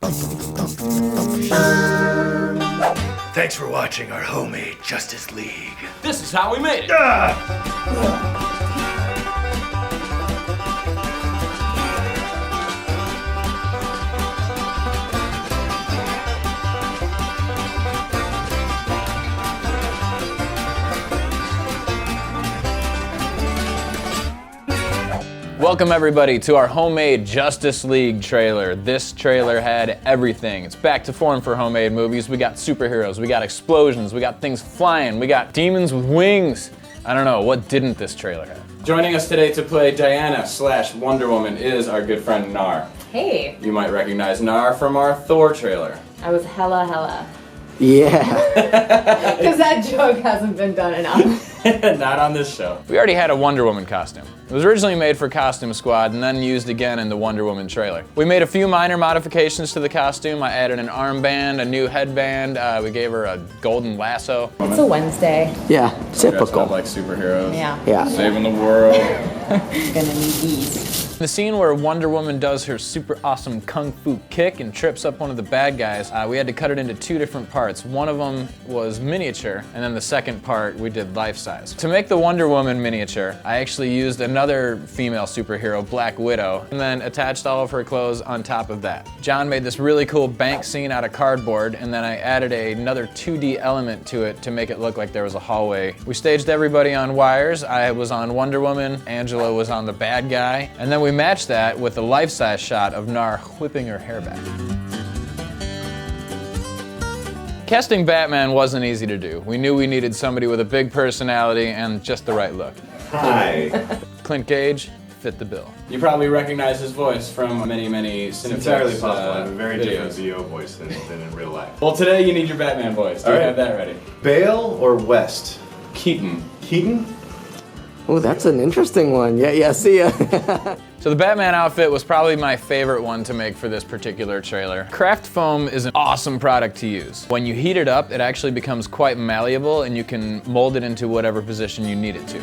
Thanks for watching our homemade Justice League. This is how we made it. Welcome everybody to our homemade Justice League trailer. This trailer had everything. It's back to form for homemade movies. We got superheroes, we got explosions, we got things flying, we got demons with wings. I don't know, what didn't this trailer have? Joining us today to play Diana / Wonder Woman is our good friend Nar. Hey. You might recognize Nar from our Thor trailer. I was hella. Yeah. Because that joke hasn't been done enough. Not on this show. We already had a Wonder Woman costume. It was originally made for Costume Squad and then used again in the Wonder Woman trailer. We made a few minor modifications to the costume. I added an armband, a new headband, we gave her a golden lasso. It's a Wednesday. Yeah, Dressing typical. up like superheroes. Yeah. Saving the world. Gonna need these. The scene where Wonder Woman does her super awesome kung fu kick and trips up one of the bad guys, we had to cut it into two different parts. One of them was miniature, and then the second part we did life size. To make the Wonder Woman miniature, I actually used another female superhero, Black Widow, and then attached all of her clothes on top of that. John made this really cool bank scene out of cardboard, and then I added another 2D element to it to make it look like there was a hallway. We staged everybody on wires. I was on Wonder Woman, Angela was on the bad guy, and then we matched that with a life-size shot of Nar whipping her hair back. Casting Batman wasn't easy to do. We knew we needed somebody with a big personality and just the right look. Hi. Clint Gage fit the bill. You probably recognize his voice from many Cinefix Entirely possible. I have a very videos. different VO voice than in real life. Well, today you need your Batman voice. Do you All right. have that ready? Bale or West? Keaton. Keaton? Oh, that's an interesting one. Yeah, see ya. So the Batman outfit was probably my favorite one to make for this particular trailer. Craft foam is an awesome product to use. When you heat it up, it actually becomes quite malleable and you can mold it into whatever position you need it to.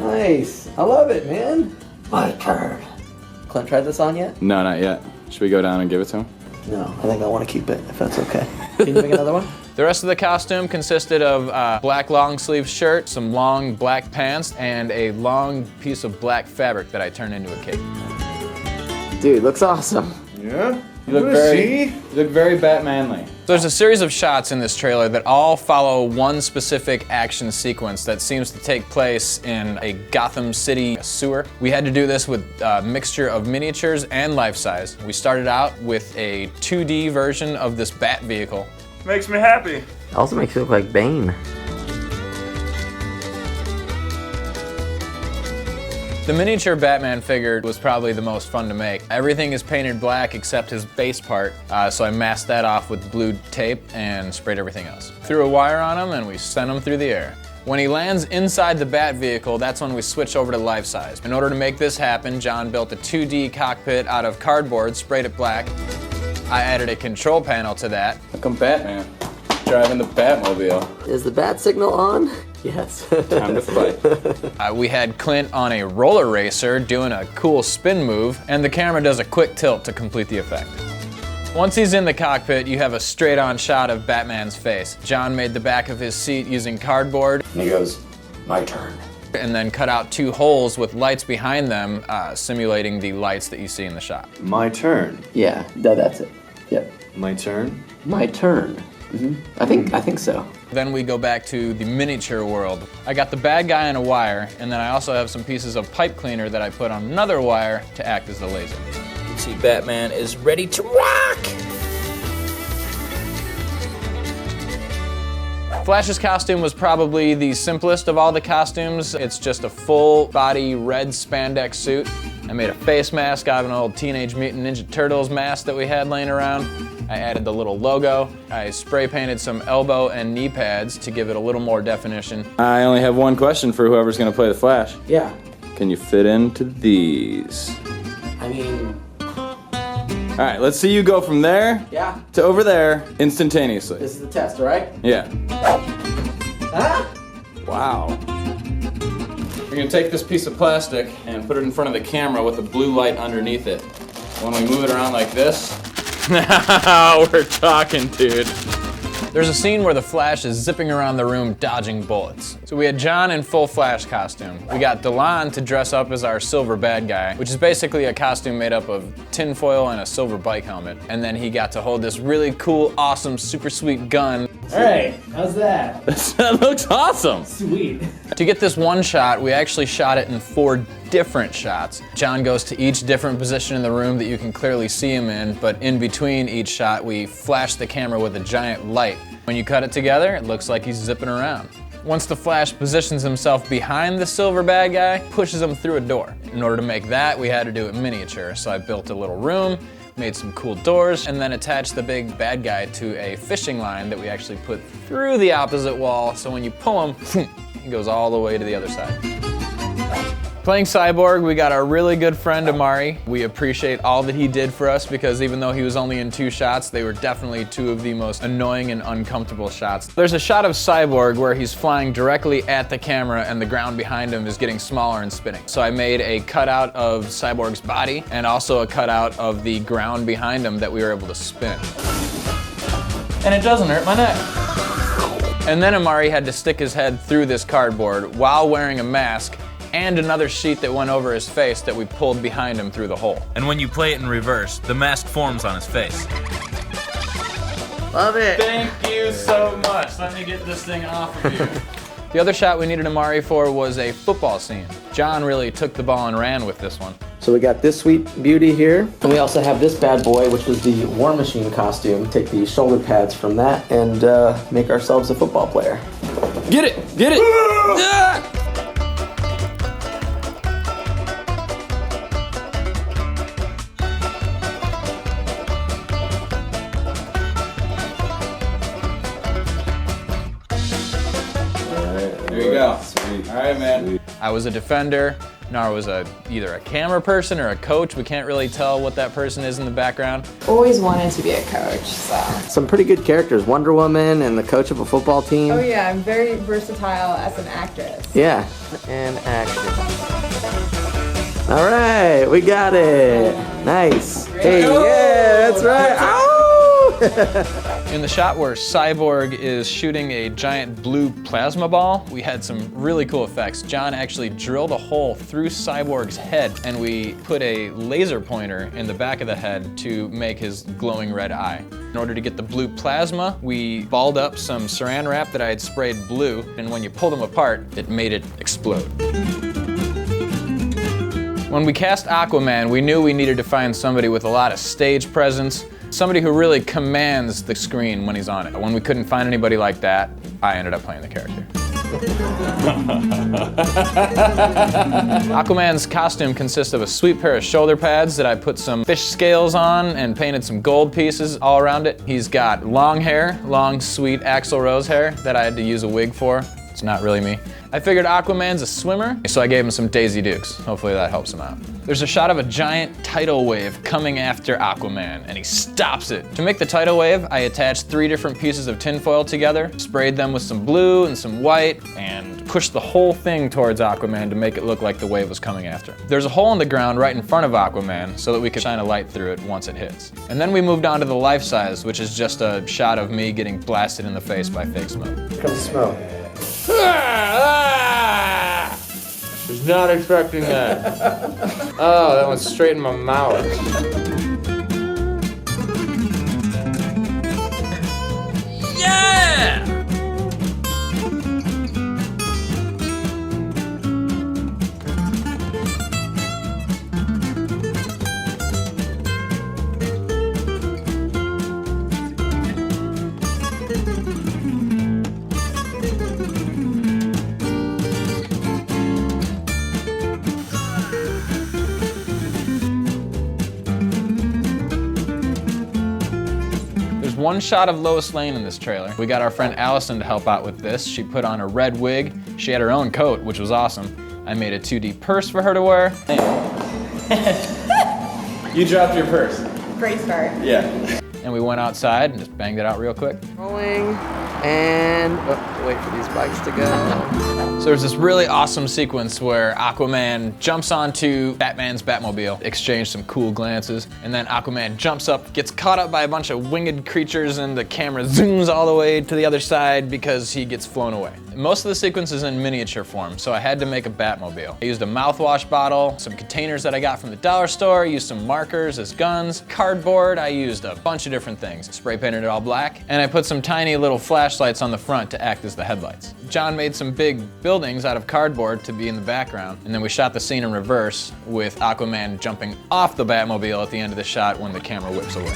Nice. I love it, man. My turn. Clint tried this on yet? No, not yet. Should we go down and give it to him? No, I think I want to keep it, if that's okay. Can you make another one? The rest of the costume consisted of a black long sleeve shirt, some long black pants, and a long piece of black fabric that I turned into a cape. Dude, looks awesome. Yeah? You look very Batmanly. There's a series of shots in this trailer that all follow one specific action sequence that seems to take place in a Gotham City sewer. We had to do this with a mixture of miniatures and life size. We started out with a 2D version of this Bat vehicle. Makes me happy. It also makes you look like Bane. The miniature Batman figure was probably the most fun to make. Everything is painted black except his base part, so I masked that off with blue tape and sprayed everything else. Threw a wire on him and we sent him through the air. When he lands inside the Bat vehicle, that's when we switch over to life size. In order to make this happen, John built a 2D cockpit out of cardboard, sprayed it black. I added a control panel to that. Look, I'm Batman. Driving the Batmobile. Is the bat signal on? Yes. Time to fight. We had Clint on a roller racer doing a cool spin move, and the camera does a quick tilt to complete the effect. Once he's in the cockpit, you have a straight-on shot of Batman's face. John made the back of his seat using cardboard. And he goes, my turn. And then cut out two holes with lights behind them, simulating the lights that you see in the shot. My turn. Yeah, that's it. Yep. My turn? My turn. I think so. Then we go back to the miniature world. I got the bad guy on a wire, and then I also have some pieces of pipe cleaner that I put on another wire to act as the laser. You can see Batman is ready to rock! Flash's costume was probably the simplest of all the costumes. It's just a full body red spandex suit. I made a face mask out of an old Teenage Mutant Ninja Turtles mask that we had laying around. I added the little logo. I spray painted some elbow and knee pads to give it a little more definition. I only have one question for whoever's gonna play the Flash. Yeah. Can you fit into these? I mean, All right, let's see you go from there yeah. to over there instantaneously. This is the test, all right? Yeah. Huh? Wow. You're We're gonna take this piece of plastic and put it in front of the camera with a blue light underneath it. When we move it around like this, Now we're talking, dude. There's a scene where the Flash is zipping around the room dodging bullets. So we had Jon in full Flash costume. We got Delon to dress up as our silver bad guy, which is basically a costume made up of tinfoil and a silver bike helmet. And then he got to hold this really cool, awesome, super sweet gun. Hey, how's that? That looks awesome. Sweet. To get this one shot, we actually shot it in 4 different shots. Jon goes to each different position in the room that you can clearly see him in, but in between each shot, we flash the camera with a giant light. When you cut it together, it looks like he's zipping around. Once the Flash positions himself behind the silver bad guy, pushes him through a door. In order to make that, we had to do it miniature, so I built a little room, made some cool doors, and then attached the big bad guy to a fishing line that we actually put through the opposite wall, so when you pull him, he goes all the way to the other side. Playing Cyborg, we got our really good friend Imari. We appreciate all that he did for us because even though he was only in 2 shots, they were definitely 2 of the most annoying and uncomfortable shots. There's a shot of Cyborg where he's flying directly at the camera and the ground behind him is getting smaller and spinning. So I made a cutout of Cyborg's body and also a cutout of the ground behind him that we were able to spin. And it doesn't hurt my neck. And then Imari had to stick his head through this cardboard while wearing a mask and another sheet that went over his face that we pulled behind him through the hole. And when you play it in reverse, the mask forms on his face. Love it. Thank you so much. Let me get this thing off of you. The other shot we needed Imari for was a football scene. Jon really took the ball and ran with this one. So we got this sweet beauty here. And we also have this bad boy, which was the War Machine costume. Take the shoulder pads from that and make ourselves a football player. Get it! Get it! Ah! there you go. Sweet. All right, man. I was a defender. Nar was either a camera person or a coach. We can't really tell what that person is in the background. Always wanted to be a coach, so. Some pretty good characters. Wonder Woman and the coach of a football team. Oh yeah, I'm very versatile as an actress. Yeah. And action. All right, we got it. Nice. Hey, yeah, that's right. Ow! In the shot where Cyborg is shooting a giant blue plasma ball, we had some really cool effects. Jon actually drilled a hole through Cyborg's head, and we put a laser pointer in the back of the head to make his glowing red eye. In order to get the blue plasma, we balled up some saran wrap that I had sprayed blue, and when you pulled them apart, it made it explode. When we cast Aquaman, we knew we needed to find somebody with a lot of stage presence, somebody who really commands the screen when he's on it. When we couldn't find anybody like that, I ended up playing the character. Aquaman's costume consists of a sweet pair of shoulder pads that I put some fish scales on and painted some gold pieces all around it. He's got long hair, long, sweet Axl Rose hair that I had to use a wig for. It's not really me. I figured Aquaman's a swimmer, so I gave him some Daisy Dukes. Hopefully that helps him out. There's a shot of a giant tidal wave coming after Aquaman, and he stops it. To make the tidal wave, I attached 3 different pieces of tinfoil together, sprayed them with some blue and some white, and pushed the whole thing towards Aquaman to make it look like the wave was coming after. There's a hole in the ground right in front of Aquaman so that we could shine a light through it once it hits. And then we moved on to the life size, which is just a shot of me getting blasted in the face by fake smoke. Here comes smoke. Was not expecting that. Oh, that went straight in my mouth. Yeah! One shot of Lois Lane in this trailer. We got our friend Alison to help out with this. She put on a red wig. She had her own coat, which was awesome. I made a 2D purse for her to wear. You dropped your purse. Great start. Yeah. And we went outside and just banged it out real quick. Rolling. And wait for these bikes to go. So there's this really awesome sequence where Aquaman jumps onto Batman's Batmobile, exchange some cool glances, and then Aquaman jumps up, gets caught up by a bunch of winged creatures, and the camera zooms all the way to the other side because he gets flown away. Most of the sequence is in miniature form, so I had to make a Batmobile. I used a mouthwash bottle, some containers that I got from the dollar store, I used some markers as guns, cardboard, I used a bunch of different things. Spray painted it all black, and I put some tiny little flashlights on the front to act as the headlights. Jon made some big buildings out of cardboard to be in the background, and then we shot the scene in reverse with Aquaman jumping off the Batmobile at the end of the shot when the camera whips away.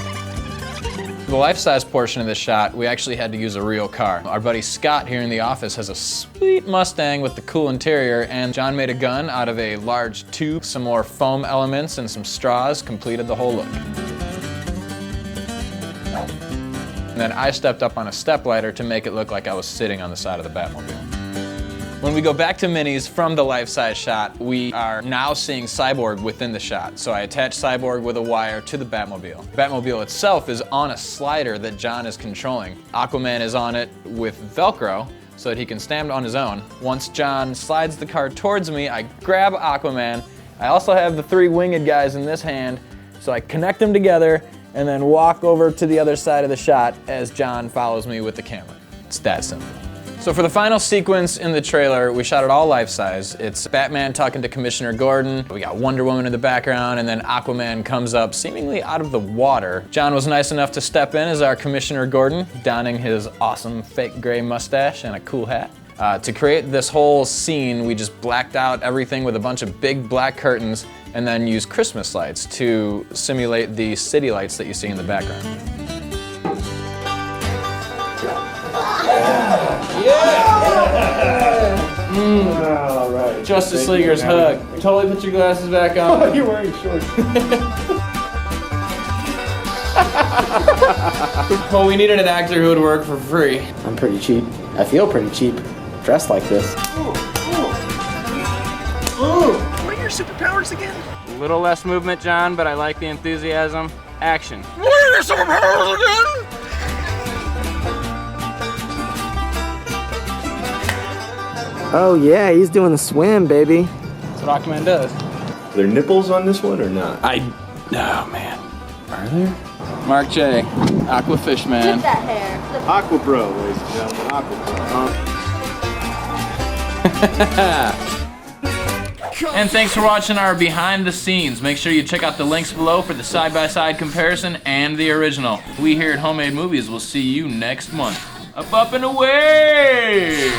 The life-size portion of this shot, we actually had to use a real car. Our buddy Scott here in the office has a sweet Mustang with the cool interior, and Jon made a gun out of a large tube. Some more foam elements and some straws completed the whole look. And then I stepped up on a stepladder to make it look like I was sitting on the side of the Batmobile. When we go back to minis from the life-size shot, we are now seeing Cyborg within the shot. So I attached Cyborg with a wire to the Batmobile. Batmobile itself is on a slider that Jon is controlling. Aquaman is on it with Velcro so that he can stand on his own. Once Jon slides the car towards me, I grab Aquaman. I also have the 3 winged guys in this hand, so I connect them together and then walk over to the other side of the shot as Jon follows me with the camera. It's that simple. So for the final sequence in the trailer, we shot it all life-size. It's Batman talking to Commissioner Gordon. We got Wonder Woman in the background, and then Aquaman comes up seemingly out of the water. Jon was nice enough to step in as our Commissioner Gordon, donning his awesome fake gray mustache and a cool hat. To create this whole scene, we just blacked out everything with a bunch of big black curtains and then used Christmas lights to simulate the city lights that you see in the background. All right. Justice Leaguer's hug. Totally put your glasses back on. Oh, you're wearing shorts. Well, we needed an actor who would work for free. I'm pretty cheap. I feel pretty cheap, dressed like this. What are your superpowers again? A little less movement, Jon, but I like the enthusiasm. Action. What are your superpowers again? Oh yeah, he's doing the swim, baby. That's what Aquaman does. Are there nipples on this one or not? Oh man. Are there? Mark J. Aquafish Man. Get that hair. Aqua Bro, ladies and gentlemen. Aqua Bro. And thanks for watching our behind the scenes. Make sure you check out the links below for the side-by-side comparison and the original. We here at Homemade Movies will see you next month. Up and away!